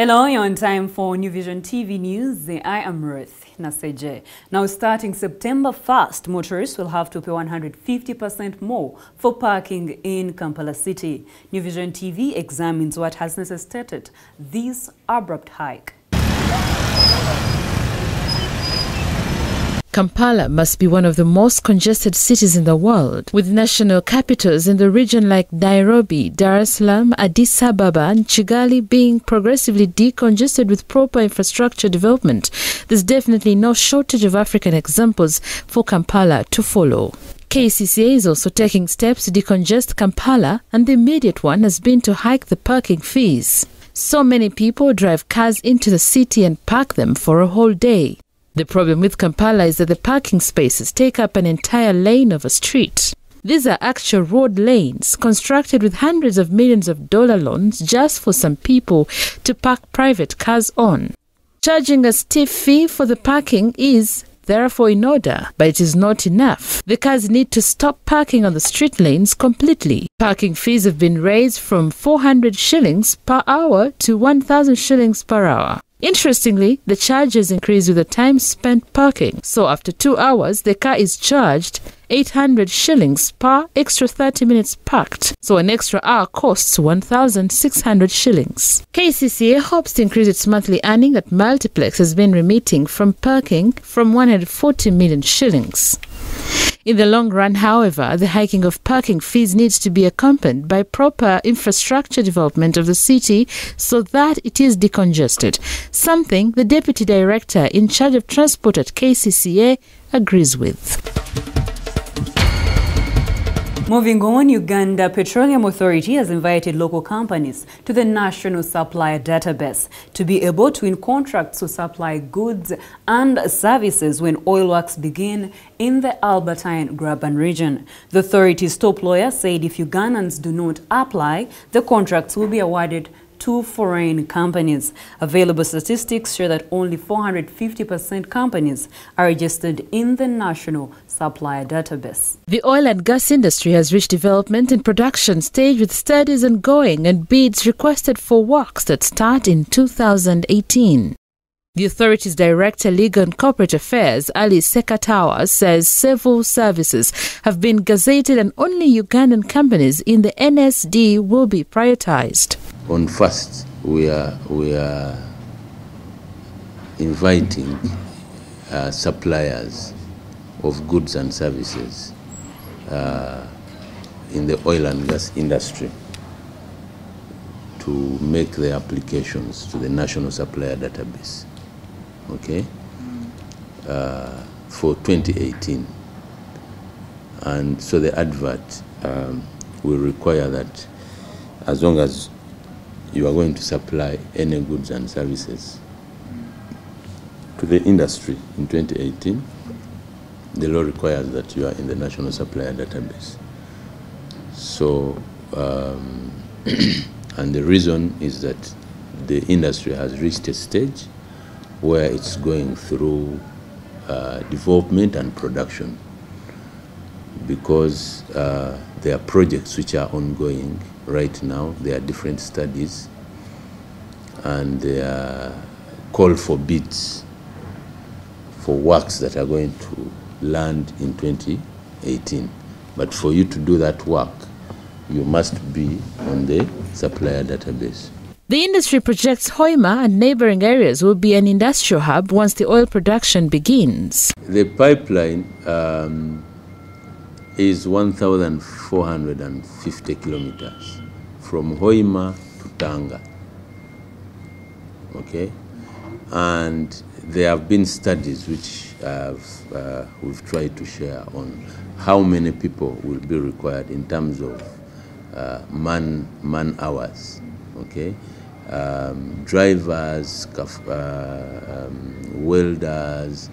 Hello, you're on time for New Vision TV News. I am Ruth Naseje. Now, starting September 1st, motorists will have to pay 150% more for parking in Kampala City. New Vision TV examines what has necessitated this abrupt hike. Kampala must be one of the most congested cities in the world, with national capitals in the region like Nairobi, Dar es Salaam, Addis Ababa and Kigali being progressively decongested with proper infrastructure development. There's definitely no shortage of African examples for Kampala to follow. KCCA is also taking steps to decongest Kampala, and the immediate one has been to hike the parking fees. So many people drive cars into the city and park them for a whole day. The problem with Kampala is that the parking spaces take up an entire lane of a street. These are actual road lanes constructed with hundreds of millions of dollar loans just for some people to park private cars on. Charging a stiff fee for the parking is therefore in order, but it is not enough. The cars need to stop parking on the street lanes completely. Parking fees have been raised from 400 shillings per hour to 1,000 shillings per hour. Interestingly, the charges increase with the time spent parking. So after 2 hours, the car is charged 800 shillings per extra 30 minutes parked. So an extra hour costs 1,600 shillings. KCCA hopes to increase its monthly earning that Multiplex has been remitting from parking from 140 million shillings. In the long run, however, the hiking of parking fees needs to be accompanied by proper infrastructure development of the city so that it is decongested, something the Deputy Director in charge of transport at KCCA agrees with. Moving on, Uganda Petroleum Authority has invited local companies to the National Supplier Database to be able to win contracts to supply goods and services when oil works begin in the Albertine-Graben region. The authority's top lawyer said if Ugandans do not apply, the contracts will be awarded to foreign companies. Available statistics show that only 450% companies are registered in the National Supplier Database. The oil and gas industry has reached development and production stage with studies ongoing and bids requested for works that start in 2018. The authority's Director, Legal and Corporate Affairs, Ali Sekatawa, says several services have been gazetted and only Ugandan companies in the NSD will be prioritized. On first, we are inviting suppliers of goods and services in the oil and gas industry to make their applications to the National Supplier Database, okay, for 2018. And so the advert will require that as long as you are going to supply any goods and services to the industry in 2018, the law requires that you are in the National Supplier Database. So, and the reason is that the industry has reached a stage where it's going through development and production, because there are projects which are ongoing right now. There are different studies and they are called for bids for works that are going to land in 2018. But for you to do that work, you must be on the supplier database. The industry projects Hoima and neighboring areas will be an industrial hub once the oil production begins. The pipeline is 1,450 kilometers from Hoima to Tanga, okay? And there have been studies which we've tried to share on how many people will be required in terms of man hours, okay? Drivers, welders,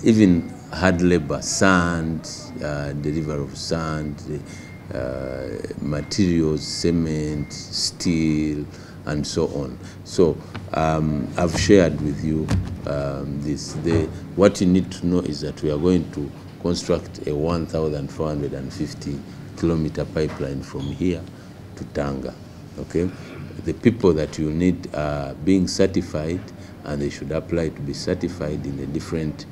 even hard labor, sand, delivery of sand, materials, cement, steel, and so on. So I've shared with you this. What you need to know is that we are going to construct a 1,450 kilometer pipeline from here to Tanga. Okay, the people that you need are being certified, and they should apply to be certified in the different,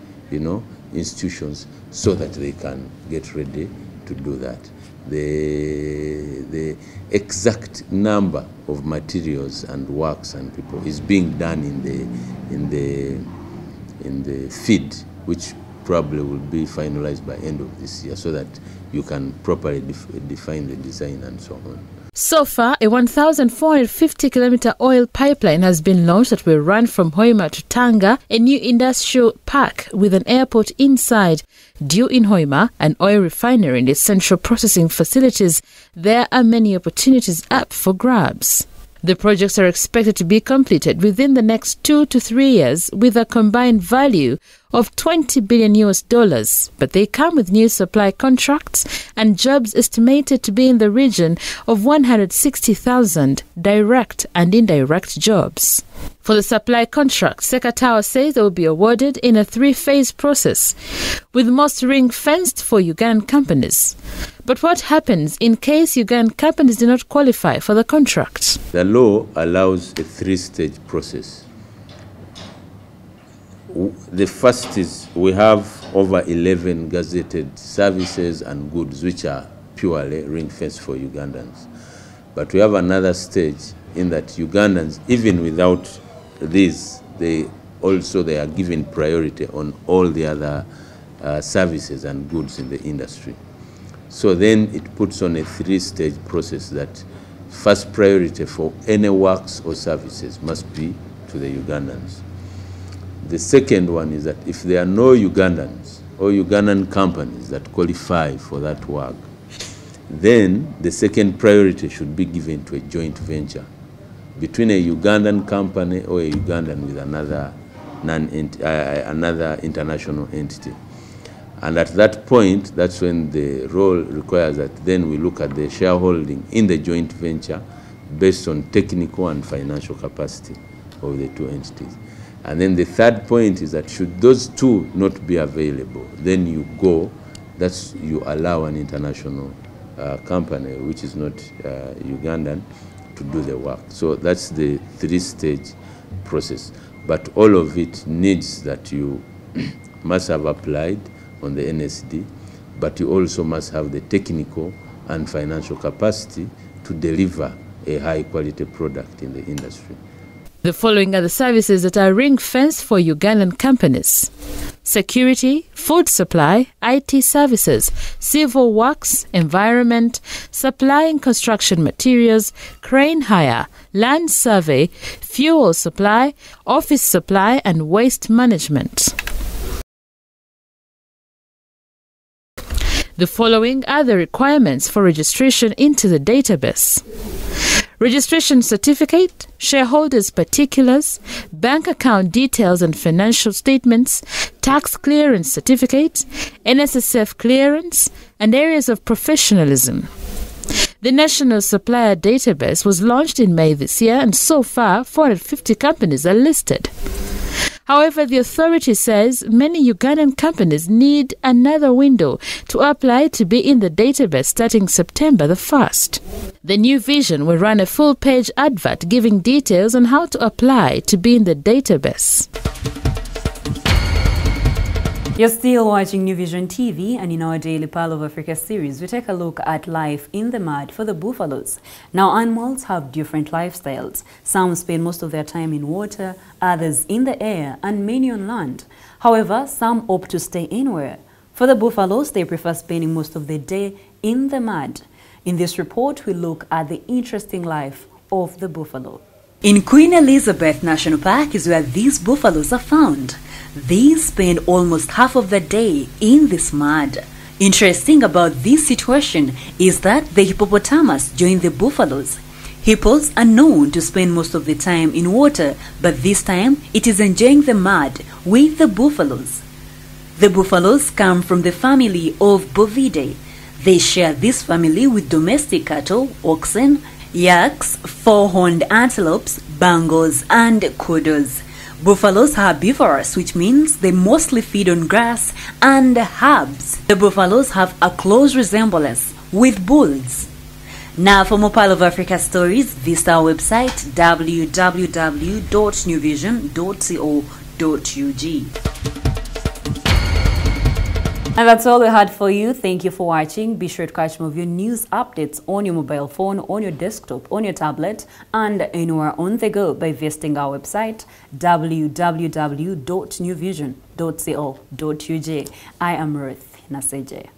institutions, so that they can get ready to do that. The exact number of materials and works and people is being done in the FID, which probably will be finalized by end of this year, so that you can properly define the design and so on. So far, a 1,450-kilometer oil pipeline has been launched that will run from Hoima to Tanga, a new industrial park with an airport inside. Due in Hoima, an oil refinery and its central processing facilities, there are many opportunities up for grabs. The projects are expected to be completed within the next 2 to 3 years with a combined value of $20 billion, but they come with new supply contracts and jobs estimated to be in the region of 160,000 direct and indirect jobs. For the supply contract, Sekatawa says they will be awarded in a 3-phase process, with most ring-fenced for Ugandan companies. But what happens in case Ugandan companies do not qualify for the contract? The law allows a 3-stage process. The first is we have over 11 gazetted services and goods which are purely ring-fenced for Ugandans. But we have another stage in that Ugandans, even without these, they are given priority on all the other services and goods in the industry. So then it puts on a 3-stage process that first priority for any works or services must be to the Ugandans. The second one is that if there are no Ugandans or Ugandan companies that qualify for that work, then the second priority should be given to a joint venture between a Ugandan company or a Ugandan with another international entity. And at that point, that's when the role requires that then we look at the shareholding in the joint venture based on technical and financial capacity of the two entities. And then the third point is that should those two not be available, then you allow an international company, which is not Ugandan, to do the work. So that's the 3-stage process. But all of it needs that you must have applied on the NSD, but you also must have the technical and financial capacity to deliver a high-quality product in the industry. The following are the services that are ring-fenced for Ugandan companies: security, food supply, IT services, civil works, environment, supplying construction materials, crane hire, land survey, fuel supply, office supply, and waste management. The following are the requirements for registration into the database: registration certificate, shareholders' particulars, bank account details and financial statements, tax clearance certificate, NSSF clearance, and areas of professionalism. The National Supplier Database was launched in May this year, and so far 450 companies are listed. However, the authority says many Ugandan companies need another window to apply to be in the database starting September the 1st. The new vision will run a full-page advert giving details on how to apply to be in the database. You're still watching New Vision TV, and in our daily Pearl of Africa series, we take a look at life in the mud for the buffaloes. Now, animals have different lifestyles. Some spend most of their time in water, others in the air, and many on land. However, some opt to stay anywhere. For the buffaloes, they prefer spending most of the day in the mud. In this report, we look at the interesting life of the buffalo. In Queen Elizabeth National Park is where these buffaloes are found. They spend almost half of the day in this mud. Interesting about this situation is that the hippopotamus joined the buffaloes. Hippos are known to spend most of the time in water, but this time it is enjoying the mud with the buffaloes. The buffaloes come from the family of Bovidae. They share this family with domestic cattle, oxen, yaks, four-horned antelopes, bangos, and kudos. Buffaloes are herbivorous, which means they mostly feed on grass and herbs. The buffaloes have a close resemblance with bulls. Now, for more Pearl of Africa stories, visit our website www.newvision.co.ug. And that's all we had for you. Thank you for watching. Be sure to catch more of your news updates on your mobile phone, on your desktop, on your tablet, and anywhere on the go by visiting our website www.newvision.co.ug. I am Ruth Naseje.